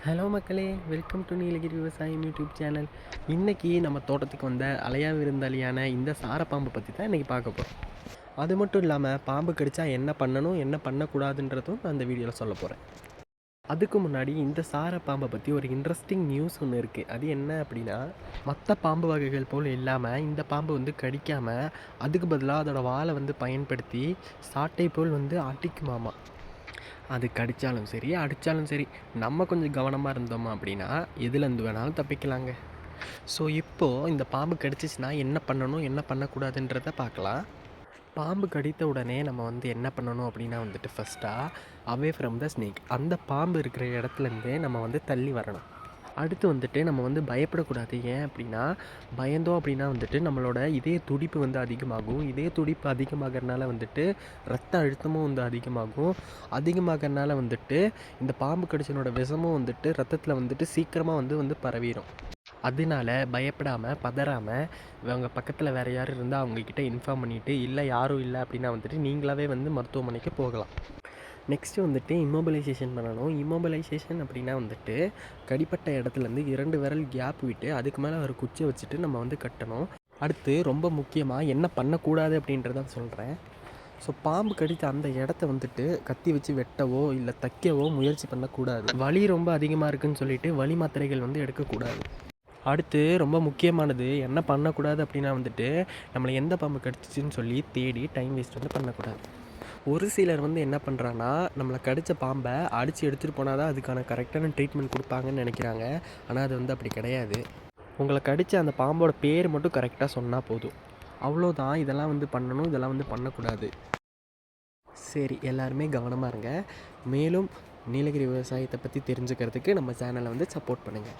Hello மக்களே, welcome to Nilgiri விவசாயம் YouTube channel. இன்றைக்கி நம்ம தோட்டத்துக்கு வந்த அலையா விருந்தாளியான இந்த சாரப்பாம்பை பற்றி தான் இன்றைக்கி பார்க்க போகிறோம். அது மட்டும் இல்லாமல் பாம்பு கடித்தா என்ன பண்ணணும் என்ன பண்ணக்கூடாதுன்றதும் நான் இந்த வீடியோவில் சொல்ல போகிறேன். அதுக்கு முன்னாடி இந்த சாரப்பாம்பை பற்றி ஒரு இன்ட்ரெஸ்டிங் நியூஸ் ஒன்று இருக்குது. அது என்ன அப்படின்னா, மற்ற பாம்பு வகைகள் போல் இல்லாமல் இந்த பாம்பு வந்து கடிக்காமல் அதுக்கு பதிலாக அதோடய வாலை வந்து பயன்படுத்தி சாட்டை போல் வந்து அடிக்குமாமா. அது கடித்தாலும் சரி அடித்தாலும் சரி, நம்ம கொஞ்சம் கவனமாக இருந்தோமா அப்படின்னா எதுலேருந்து வேணாலும் தப்பிக்கலாங்க. ஸோ இப்போது இந்த பாம்பு கடிச்சிச்சுன்னா என்ன பண்ணணும் என்ன பண்ணக்கூடாதுன்றதை பார்க்கலாம். பாம்பு கடித்த உடனே நம்ம வந்து என்ன பண்ணணும் அப்படின்னா வந்துட்டு ஃபஸ்ட்டாக அவே ஃப்ரம் த ஸ்னேக், அந்த பாம்பு இருக்கிற இடத்துலேருந்தே நம்ம வந்து தள்ளி வரணும். அடுத்து வந்துட்டு நம்ம வந்து பயப்படக்கூடாது. ஏன் அப்படின்னா, பயந்தோம் அப்படின்னா வந்துட்டு நம்மளோட இதய துடிப்பு வந்து அதிகமாகும். இதய துடிப்பு அதிகமாகறனால வந்துட்டு ரத்த அழுத்தமும் வந்து அதிகமாகும். அதிகமாகறனால வந்துட்டு இந்த பாம்பு கடிச்சனோட விஷமும் வந்துட்டு ரத்தத்தில் வந்துட்டு சீக்கிரமாக வந்து பரவிடும். அதனால பயப்படாமல் பதறாமல் இவங்க பக்கத்தில் வேறு யாரும் இருந்தால் அவங்கக்கிட்ட இன்ஃபார்ம் பண்ணிவிட்டு, இல்லை யாரும் இல்லை அப்படின்னா வந்துட்டு நீங்களாகவே வந்து மருத்துவமனைக்கு போகலாம். நெக்ஸ்ட்டு வந்துட்டு இம்மோபிலைசேஷன் பண்ணணும். இம்மோபிலைசேஷன் அப்படின்னா வந்துட்டு கடிப்பட்ட இடத்துலேருந்து 2 விரல் கேப் விட்டு அதுக்கு மேலே ஒரு குச்சியை வச்சுட்டு நம்ம வந்து கட்டணும். அடுத்து ரொம்ப முக்கியமாக என்ன பண்ணக்கூடாது அப்படின்றத சொல்கிறேன். ஸோ பாம்பு கடித்த அந்த இடத்த வந்துட்டு கத்தி வச்சு வெட்டவோ இல்லை தைக்கவோ முயற்சி பண்ணக்கூடாது. வலி ரொம்ப அதிகமாக இருக்குதுன்னு சொல்லிட்டு வலி மாத்திரைகள் வந்து எடுக்கக்கூடாது. அடுத்து ரொம்ப முக்கியமானது என்ன பண்ணக்கூடாது அப்படின்னா வந்துட்டு நம்மளை எந்த பாம்பு கடிச்சிச்சின்னு சொல்லி தேடி டைம் வேஸ்ட் வந்து பண்ணக்கூடாது. ஒரு சிலர் வந்து என்ன பண்ணுறான்னா, நம்மளை கடித்த பாம்பை அடித்து எடுத்துகிட்டு போனால் தான் அதுக்கான கரெக்டான ட்ரீட்மெண்ட் கொடுப்பாங்கன்னு நினைக்கிறாங்க. ஆனால் அது வந்து அப்படி கிடையாது. உங்களை கடித்த அந்த பாம்போட பேர் மட்டும் கரெக்டாக சொன்னால் போதும். அவ்வளோதான். இதெல்லாம் வந்து பண்ணணும், இதெல்லாம் வந்து பண்ணக்கூடாது. சரி, எல்லாருமே கவனமாக இருங்க. மேலும் நீலகிரி விவசாயத்தை பற்றி தெரிஞ்சுக்கிறதுக்கு நம்ம சேனலை வந்து சப்போர்ட் பண்ணுங்கள்.